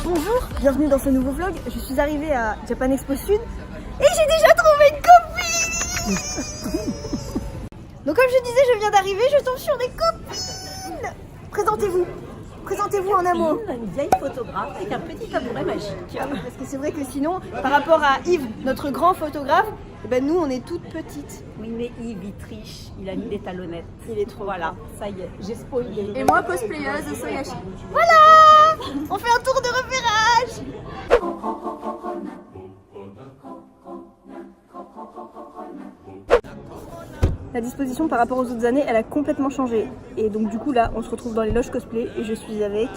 Bonjour, bienvenue dans ce nouveau vlog. Je suis arrivée à Japan Expo Sud et j'ai déjà trouvé une copine. Donc comme je disais, je viens d'arriver, je tombe sur des copines. Présentez-vous. Présentez-vous en un mot. Une vieille photographe avec un petit tabouret magique. Parce que c'est vrai que sinon, par rapport à Yves, notre grand photographe, eh ben nous on est toutes petites. Oui, mais Yves, il triche. Il a mis des talonnettes. Il est trop Voilà, ça y est, j'ai spoilé. Et moi, cosplayeuse de Soyashi. Voilà. On fait un tour de repérage. La disposition par rapport aux autres années, elle a complètement changé. Et donc du coup là, on se retrouve dans les loges cosplay et je suis avec...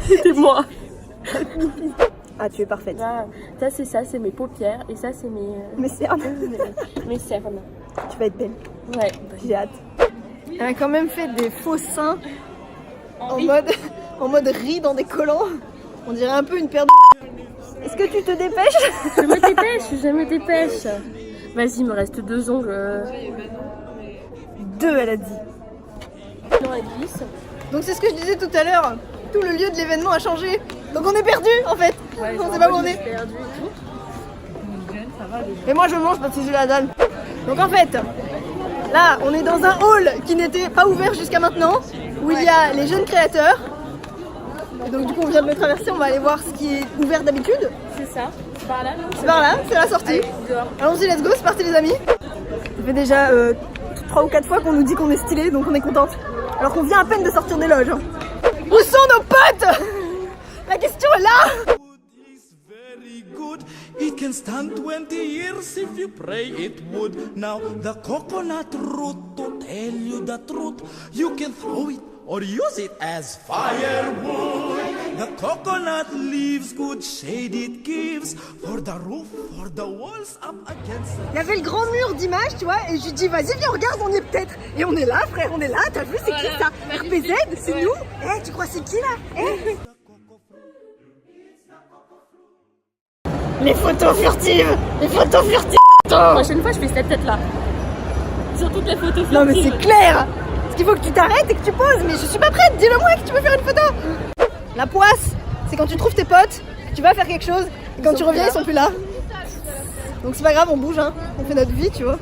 C'était moi. Ah, tu es parfaite. Ah, ça, c'est ça, c'est mes paupières. Et ça, c'est Mais cernes, mes cernes. tu vas être belle. Ouais. J'ai hâte. Elle a quand même fait des faux seins en mode riz dans des collants. On dirait un peu une paire de... Est-ce que tu te dépêches? Je me dépêche. Vas-y, il me reste 2 ongles. 2, elle a dit. Non, elle glisse. Donc c'est ce que je disais tout à l'heure. Tout le lieu de l'événement a changé. Donc on est perdu en fait. Ouais, on sait pas où on est. Perdu et tout. Et moi je mange parce que j'ai la dalle. Donc en fait, là on est dans un hall qui n'était pas ouvert jusqu'à maintenant, où il y a les jeunes créateurs. Et donc du coup on vient de le traverser, on va aller voir ce qui est ouvert d'habitude. C'est ça. C'est par là. C'est par là, c'est la sortie. Allez, dehors. Allons-y, let's go, c'est parti les amis. Ça fait déjà 3 ou 4 fois qu'on nous dit qu'on est stylé, donc on est contente. Alors qu'on vient à peine de sortir des loges. Où sont nos potes? La question est là. It can stand 20 years if you pray it would. Now the coconut root, to tell you the truth, you can throw it or use it as firewood. The coconut leaves good shade it gives for the roof, for the walls up against the... Il y avait le grand mur d'images, tu vois, et je lui dis vas-y viens regarde, on y est peut-être. Et on est là frère, on est là, t'as vu c'est qui ça? RPZ, c'est nous. Eh tu crois c'est qui là? Eh les photos furtives. Les photos furtives. La prochaine fois, je fais cette tête-là. Sur toutes les photos. Non mais c'est clair. Parce qu'il faut que tu t'arrêtes et que tu poses. Mais je suis pas prête, dis-le moi que tu veux faire une photo. La poisse, c'est quand tu trouves tes potes, que tu vas faire quelque chose, et quand tu reviens ils sont plus là. Donc c'est pas grave, on bouge hein. On fait notre vie, tu vois.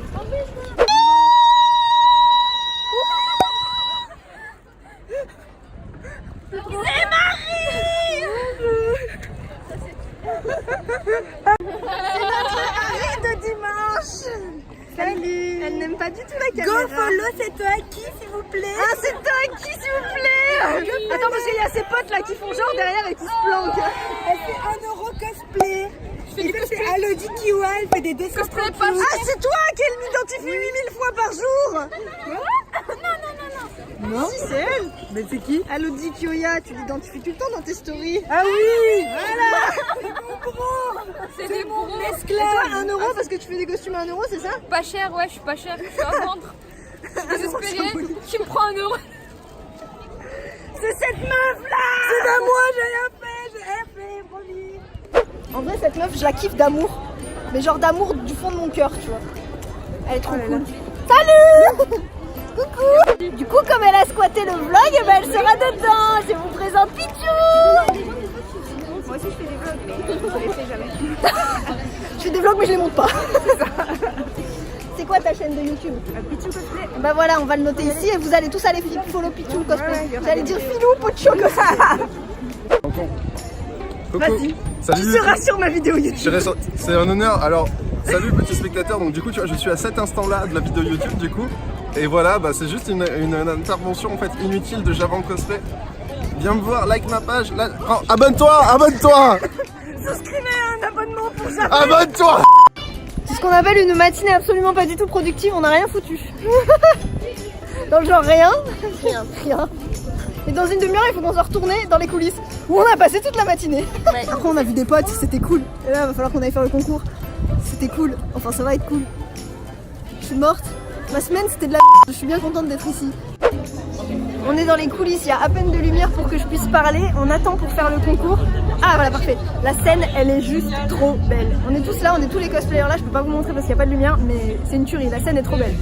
De dimanche. Salut. Elle n'aime pas du tout la caméra. Go follow, c'est toi à qui s'il vous plaît? Ah c'est toi à qui s'il vous plaît? Attends parce qu'il y a ses potes là qui font genre derrière et qui se planquent. Elle fait 1 euro cosplay. Et ça c'est Elodie Kiwa, elle fait des dessins trop cute. Ah c'est toi qu'elle m'identifie 8000 fois par jour. Non, si c'est elle. Mais c'est qui? Elodie Kioya, tu l'identifies tout le temps dans tes stories. Ah oui. Voilà. C'est des bons. Et toi 1 euro parce que tu fais des costumes à 1 euro, c'est ça? Pas cher, ouais, je suis pas cher. Je suis à vendre. Désespérée. Qui me prend 1 euro? C'est cette meuf là. C'est à moi, j'ai rien fait, promis. En vrai cette meuf je la kiffe d'amour. Mais genre d'amour du fond de mon cœur, tu vois. Elle est trop cool. Salut. Coucou. Du coup comme elle a squatté le vlog, eh ben, elle sera dedans. Je vous présente Pichou. Moi aussi, je fais des vlogs, mais je les fais jamais. Je fais des vlogs mais je les monte pas. C'est quoi ta chaîne de YouTube? Pichou cosplay. Bah voilà, on va le noter ici et vous allez tous aller follow Pichou cosplay. J'allais dire Filou Pocho cosplay. Coucou. Vas-y. Salut. Tu seras sur ma vidéo YouTube. C'est un honneur. Alors, salut petits spectateurs. Donc du coup, tu vois, je suis à cet instant-là de la vidéo YouTube du coup. Et voilà, bah, c'est juste une intervention en fait inutile de Javan Cosplay. Viens me voir, like ma page. Oh, abonne-toi. Souscrivez à un abonnement pour Javan. Abonne-toi. C'est ce qu'on appelle une matinée absolument pas du tout productive. On n'a rien foutu. Dans le genre rien. Et dans une demi-heure, il faut qu'on soit retourné dans les coulisses où on a passé toute la matinée. Ouais. Après, on a vu des potes, c'était cool. Et là, il va falloir qu'on aille faire le concours. C'était cool. Enfin, ça va être cool. Je suis morte. Ma semaine, c'était de la. Je suis bien contente d'être ici. On est dans les coulisses, il y a à peine de lumière pour que je puisse parler. On attend pour faire le concours. Ah voilà, parfait. La scène, elle est juste trop belle. On est tous là, on est tous les cosplayers là. Je peux pas vous montrer parce qu'il n'y a pas de lumière, mais c'est une tuerie. La scène est trop belle.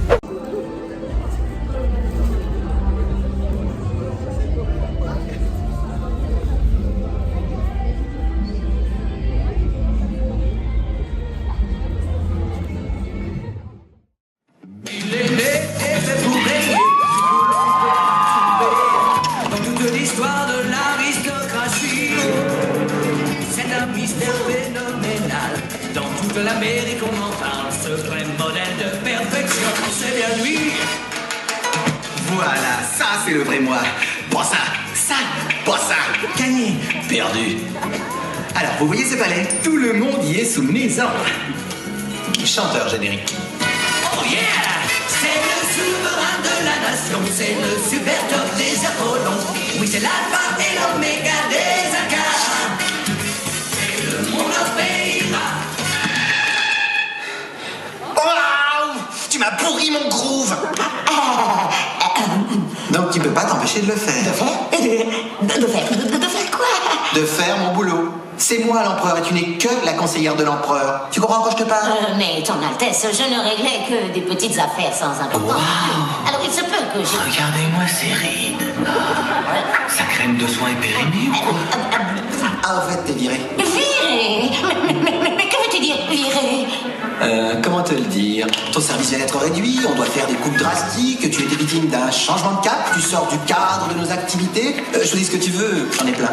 Dans toute l'histoire de l'aristocratie, c'est un mystère phénoménal. Dans toute l'Amérique, on en parle. Ce vrai modèle de perfection, c'est bien lui. Voilà, ça c'est le vrai moi. Pas ça, pas ça. Gagné, perdu. Alors, vous voyez ce palais? Tout le monde y est sous mes ordres. Chanteur générique. Oh yeah! C'est le souverain de la nation, c'est le super top des Apollons. Oui, c'est l'alpha et l'oméga des Incas. Et le monde obéira. Waouh! Tu m'as pourri mon groove. Donc tu peux pas t'empêcher de le faire. De faire quoi? De faire mon boulot. C'est moi l'empereur et tu n'es que la conseillère de l'empereur. Tu comprends quand je te parle? Mais ton Altesse, je ne réglais que des petites affaires sans importance. Wow. Alors il se peut que je... Regardez-moi ces rides. Sa crème de soin est périmée ou quoi? Ah, en fait, t'es viré. Viré? Mais que veux-tu dire, viré? Comment te le dire? Ton service vient d'être réduit, on doit faire des coupes drastiques, tu étais victime d'un changement de cap, tu sors du cadre de nos activités. Choisis ce que tu veux, j'en ai plein.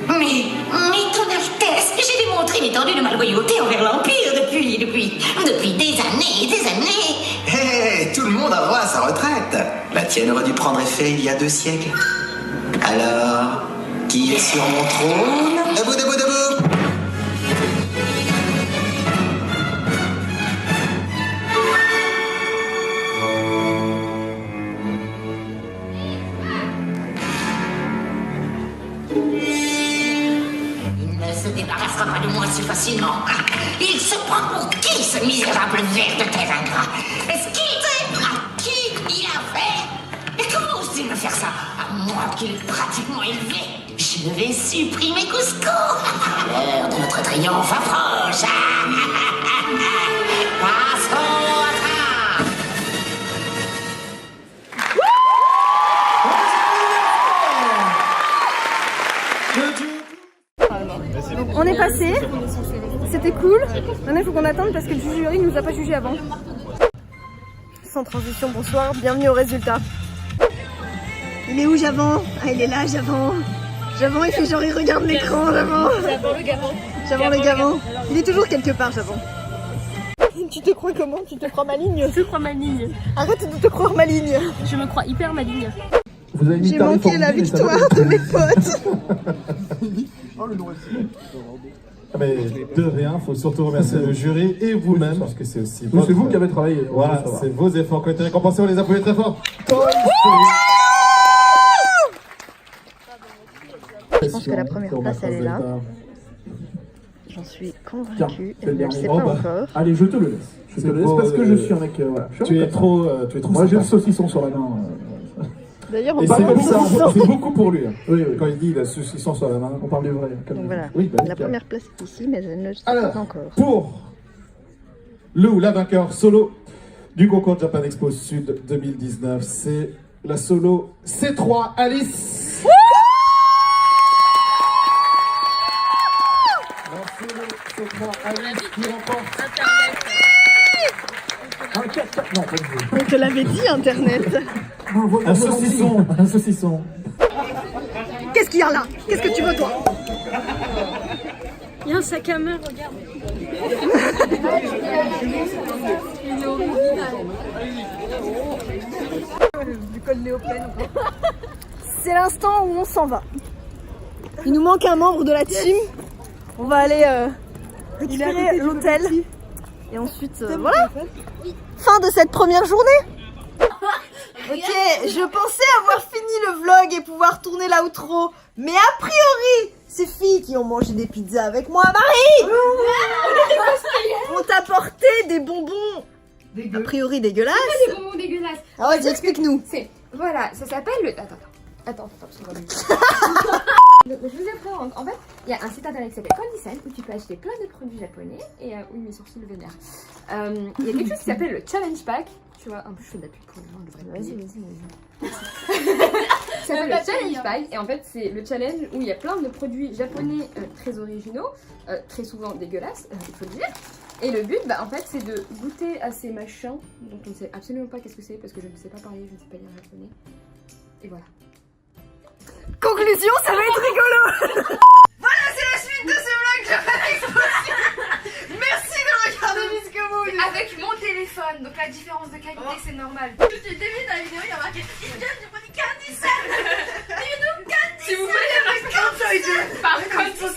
Mais ton Altesse, j'ai démontré une étendue de ma loyauté envers l'Empire depuis des années et des années. Hé, tout le monde a droit à sa retraite. La tienne aurait dû prendre effet il y a 2 siècles. Alors, qui est sur mon trône? Debout, debout, debout! Il ne se débarrassera pas de moi si facilement. Il se prend pour qui, ce misérable ver de terre ingrat? Est-ce qu'il sait à qui il a fait? Et comment ose-t-il me faire ça? À moi qui l'ai pratiquement élevé. Je vais supprimer Cusco. L'heure de notre triomphe approche. Passons à table. Donc on est passé, c'était cool. Maintenant il faut qu'on attende parce que le jury nous a pas jugé avant. Sans transition, bonsoir, bienvenue au résultat. Il est où Javon? Ah il est là Javon. Javon il fait genre il regarde l'écran Javon. Javon le Gavon. Il est toujours quelque part Javon. Tu te crois comment? Tu te crois maligne? Je crois maligne. Arrête de te croire maligne. Je me crois hyper maligne. J'ai manqué la victoire de mes potes. Mais de rien, il faut surtout remercier le jury et vous-même, parce que c'est aussi c'est vous qui avez travaillé. Voilà, c'est vos efforts qui ont été récompensés, on les applaudit très fort. Je pense que la première place elle est là. J'en suis convaincue, elle ne le sait pas encore. Allez, je te le laisse. Je te le laisse parce que je suis un mec. Voilà. Tu es trop. Moi j'ai le saucisson sur la main. D'ailleurs, on et parle de saucisson. c'est beaucoup pour lui. Hein. Oui, oui. Quand il dit il a le saucisson sur la main. On parle du vrai. Donc voilà, oui, la première place est ici, mais elle ne le sait pas encore. Pour le ou la vainqueur solo du concours Japan Expo Sud 2019, c'est la solo C3 Alice. La solo C3 Alice qui remporte non, pas du tout. On te l'avait dit Internet. un saucisson. Un saucisson. Qu'est-ce qu'il y a là? Qu'est-ce que tu veux toi? Il y a un sac à main, regarde. Du col néoprène. C'est l'instant où on s'en va. Il nous manque un membre de la team. On va aller récupérer l'hôtel. Et ensuite, voilà. Fin de cette première journée. Ok, je pensais avoir fini le vlog et pouvoir tourner l'outro. Mais a priori, ces filles qui ont mangé des pizzas avec moi, Marie, ont apporté des bonbons a priori dégueulasse. C'est des bonbons dégueulasses. Ah ouais, explique-nous. Voilà, ça s'appelle le... Attends, parce qu'on va Donc, je vous apprends. En fait, il y a un site internet qui s'appelle Candysan où tu peux acheter plein de produits japonais. Et oui, mes sourcils vénèrent. Il y a quelque chose qui s'appelle le Challenge Pack. Tu vois, un peu je fais de la pub pour les gens, je devrais Vas-y. Ça s'appelle le Challenge Pack. Et en fait, c'est le challenge où il y a plein de produits japonais très originaux, très souvent dégueulasses, il faut le dire. Et le but, en fait, c'est de goûter à ces machins dont on ne sait absolument pas qu'est-ce que c'est parce que je ne sais pas parler, je ne sais pas lire japonais. Et voilà. Conclusion, ça va être rigolo. Voilà, c'est la suite de ce vlog Japan Explosion. Merci de regarder jusqu'au bout. Avec mon téléphone, donc la différence de qualité, c'est normal. Tout le début de la vidéo, il y a marqué Indian Japan Candysan. Si vous voulez, par Candysan.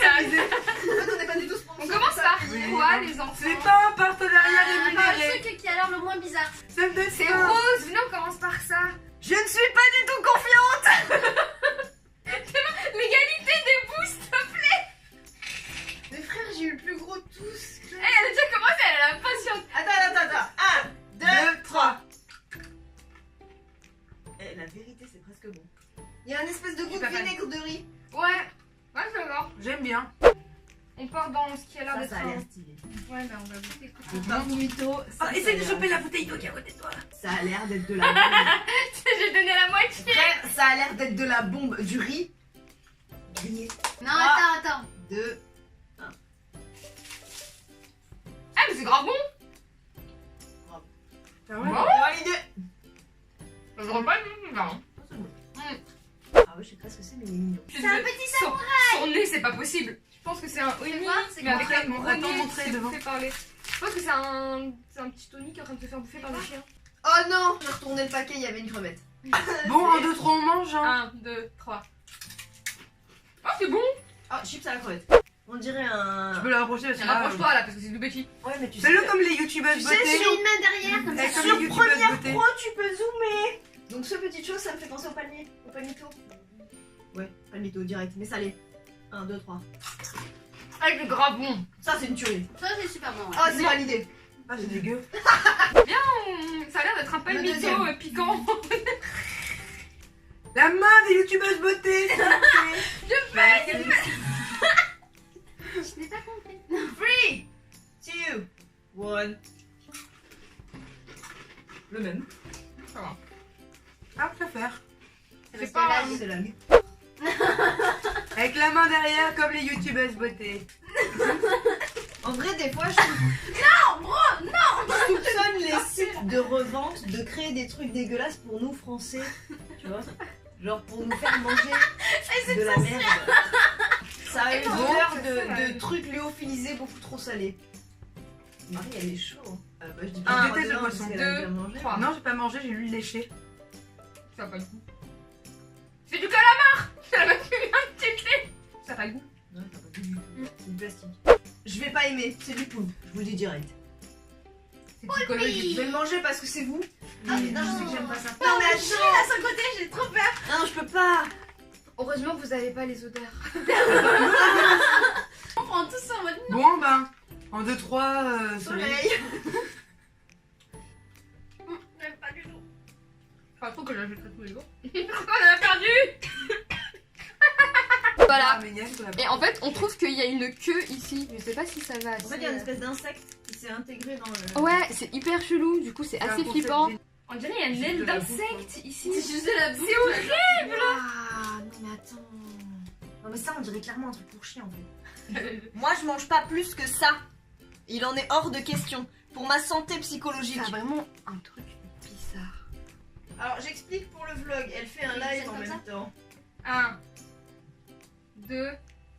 On n'est pas du tout On commence par quoi, les enfants? C'est pas un partenariat rémunéré. Le truc qui a l'air le moins bizarre. C'est rose, venez, on commence par ça. Je ne suis pas du tout confiante. L'égalité des bouts, s'il te plaît. Mais frère, j'ai eu le plus gros de tous. Elle a déjà commencé, elle a la patience. Attends. 1, 2, 3. Eh, la vérité, c'est presque bon. Il y a un espèce de goût de vinaigre de riz. Ouais, je vois. J'aime bien. On part dans ce qui a l'air d'être Ça a l'air stylé. Ouais, mais on va goûter. Bon mytho. Essaye de choper la bouteille d'eau qui est à côté de toi. Ça a l'air d'être de la bombe. J'ai donné la moitié. Frère, ça a l'air d'être de la bombe. Du riz grillé. Non, 3, attends. 2. Ah, mais c'est grave bon. Validé. Je ne pas du tout, Ah ouais, je sais pas ce que c'est, mais il est mignon. C'est un petit samouraï. Son nez, c'est pas possible. Je pense que c'est un Oni, mais avec la gros nez devant. Je pense que c'est un petit Tony qui est en train de se faire bouffer par des chiens. Oh non, j'ai retourné le paquet, il y avait une crevette. Bon, 1, 2, 3, on mange. 1, 2, 3. Oh, c'est bon. Oh, chips à la crevette. On dirait un... Je peux la rapprocher parce que Rapproche-toi là, parce que c'est tout petit. Ouais, mais tu sais... fais-le comme les youtubeuses beauté. sur une main derrière, comme ça. Sur première pro, tu peux zoomer. Donc ce petite chose, ça me fait penser au palmier. Au palmito. Ouais, palmito direct, mais salé. 1, 2, 3. Avec le gras bon. Ça, c'est une tuerie. Ça, c'est super bon. Ah, c'est validé. Ah, c'est dégueu. Bien, ça a l'air d'être un palmito piquant. La main des youtubeuses beauté. Je fais. Je n'ai pas compris. 3, 2, 1. Le même. Ça va. Ah, je préfère. C'est pas... C'est la nuit. Avec la main derrière comme les youtubeuses beauté. En vrai, des fois, je trouve... Non, je soupçonne les sites de revente de créer des trucs dégueulasses pour nous, Français. Tu vois? Genre pour nous faire manger de la merde. Ça a une odeur de trucs lyophilisés beaucoup trop salés. Marie, elle est chaud. Bah, je dis pas 1, 2, 3. Non, j'ai pas mangé, j'ai l'huile léchée. Ça n'a pas de goût. C'est du calamar. Ça m'a fait un petit clé. Ça n'a pas de goût. Non, ça n'a pas de goût. C'est du plastique. Je vais pas aimer, c'est du poulpe, je vous le dis direct. C'est psychologique. Je vais le manger parce que c'est vous. Ah putain, je sais que j'aime pas ça. Non, mais à son côté, j'ai trop peur. Non, je peux pas. Heureusement que vous avez pas les odeurs. On prend tout ça en mode. Bon, ben, 1, 2, 3, soleil. J'aime pas du tout. Enfin, trop que j'achèterai tous les jours. On a perdu. Voilà. Et en fait, on trouve qu'il y a une queue ici. Je sais pas si ça va. En fait, il y a une espèce d'insecte qui s'est intégré dans le... Ouais, c'est hyper chelou. Du coup, c'est assez flippant. On dirait qu'il y a une aile d'insecte ici. C'est juste de la bouffe. C'est horrible. Ah, non mais attends. Non mais ça, on dirait clairement un truc pour chien en fait. Moi, je mange pas plus que ça. Il en est hors de question. Pour ma santé psychologique. C'est vraiment un truc bizarre. Alors, j'explique pour le vlog. Elle fait un live en même temps. 1, 2,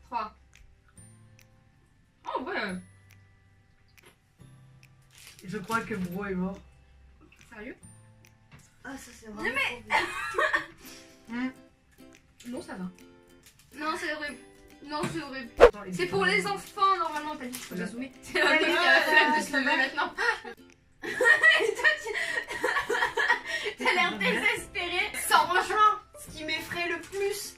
3. Oh ouais. Je crois que Bro est mort. Sérieux? Ah, ça c'est vraiment... Non, ça va. Non, c'est horrible. Non, c'est horrible. C'est pour les enfants, normalement. T'as dit qu'il faut les zoomer. C'est un peu qui a la flemme de se lever maintenant. T'as l'air désespéré. Franchement, ce qui m'effraie le plus,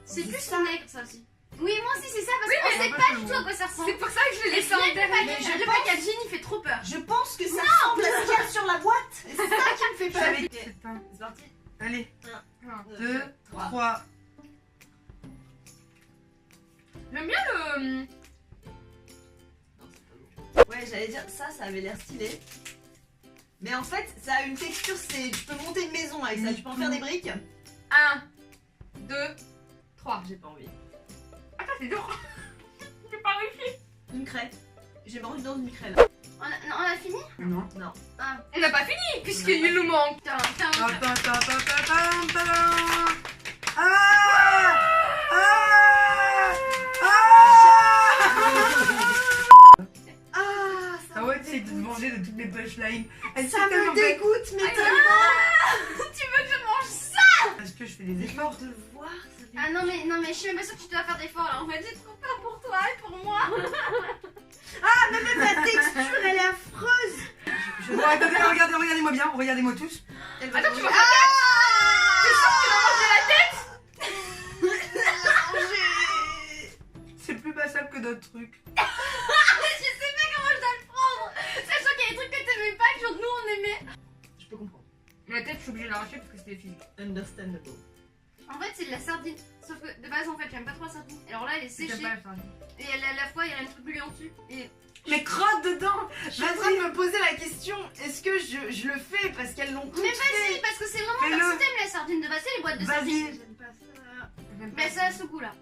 c'est plus ça. vinaigre, ça aussi. Oui, moi aussi, c'est ça, parce qu'on sait pas du tout à quoi ça ressemble. C'est pour ça que je l'ai laissé en dernier. Le packaging, il fait trop peur. Je pense que ça ressemble à ce qu'il y a sur parti. Allez. 1, 2, 3. J'aime bien le... Ouais, j'allais dire ça avait l'air stylé. Mais en fait, ça a une texture, tu peux monter une maison avec ça, tu peux en faire des briques. 1, 2, 3. J'ai pas envie. Attends, c'est dur. J'ai pas réussi. Une craie. J'ai mangé dans une craie là. On a fini? Non. Non. Ah. On n'a pas fini, puisqu'il nous manque. Ah ouais, tu sais, de te manger de toutes les punchlines. Ça me dégoûte, mais tellement. Tu veux que je mange ça? Parce que je fais des efforts. De voir, ça fait... Ah non mais je suis même pas sûre que tu dois faire d'efforts là. En fait, j'ai trop peur pour toi et pour moi. Ah, mais même la texture, elle est affreuse. Bon, attendez, regardez-moi bien, regardez-moi tous. Attends, tu vas faire la tête? T'es sûr que tu vas manger la tête? C'est plus passable que d'autres trucs. Je sais pas comment je dois le prendre. Sachant qu'il y a des trucs que t'aimais pas que nous on aimait. Je peux comprendre. La tête, je suis obligée de l'arracher parce que c'était physique. Understandable. En fait, c'est de la sardine. Sauf que de base, en fait, j'aime pas trop la sardine. Alors là, elle est séchée. J'aime pas la sardine. Et à la fois, il y a un truc gluant dessus. Et Mais crotte dedans. Je suis en train de me poser la question, est-ce que je le fais parce qu'elles l'ont toutes mais vas-y, fait. parce que c'est vraiment Fais-le. comme si t'aimes la sardine de base, c'est les boîtes de sardines. Vas-y. J'aime pas ça. Mais ça a ce goût là.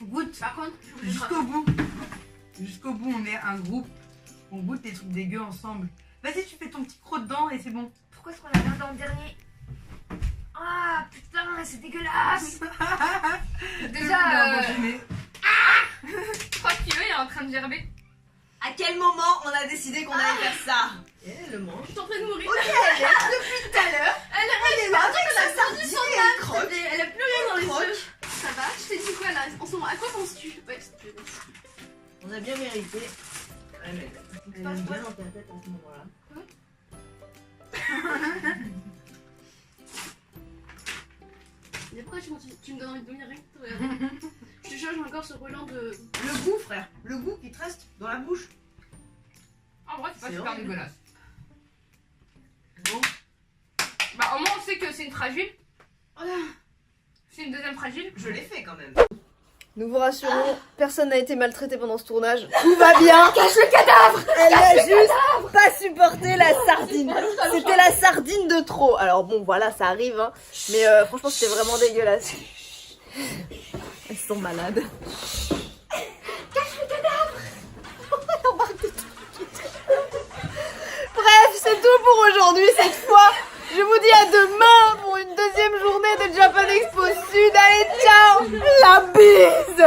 Goûte. Par contre, je vous Jusqu'au bout. Jusqu'au bout, on est un groupe. On goûte des trucs dégueux ensemble. Vas-y, tu fais ton petit croc dedans et c'est bon. pourquoi est-ce qu'on l'a gardé en dernier? Ah putain, c'est dégueulasse. Déjà, 3 kilos, il est en train de gerber. À quel moment on a décidé qu'on allait faire ça? Et elle le mange. Je suis en train de mourir. Ok, elle est là depuis tout à l'heure. Elle est là avec sa sardine sans croque. Elle a plus rien dans les Croque. yeux. Ça va, je t'ai dit quoi là? En ce moment, à quoi penses-tu? Ouais, On a bien mérité. Ouais, mais elle aime bien dans ta tête à ce moment-là. Et pourquoi tu me donnes envie de devenir rien? Je te jure, j'ai encore ce relent de... Le goût, frère. Le goût qui te reste dans la bouche. En vrai, c'est pas super horrible. dégueulasse. Bon. Bah, au moins, on sait que c'est une fragile. C'est une deuxième fragile. Je l'ai fait quand même. Nous vous rassurons, personne n'a été maltraité pendant ce tournage. Tout va bien. Cache le cadavre. Elle a juste pas supporté la sardine. C'était la sardine de trop. Alors bon, voilà, ça arrive. Hein. Mais franchement, c'était vraiment dégueulasse. Elles sont malades. Cache le cadavre. Bref, c'est tout pour aujourd'hui cette fois. Je vous dis à demain pour une deuxième journée de Japan Expo Sud. Allez, ciao. La bise.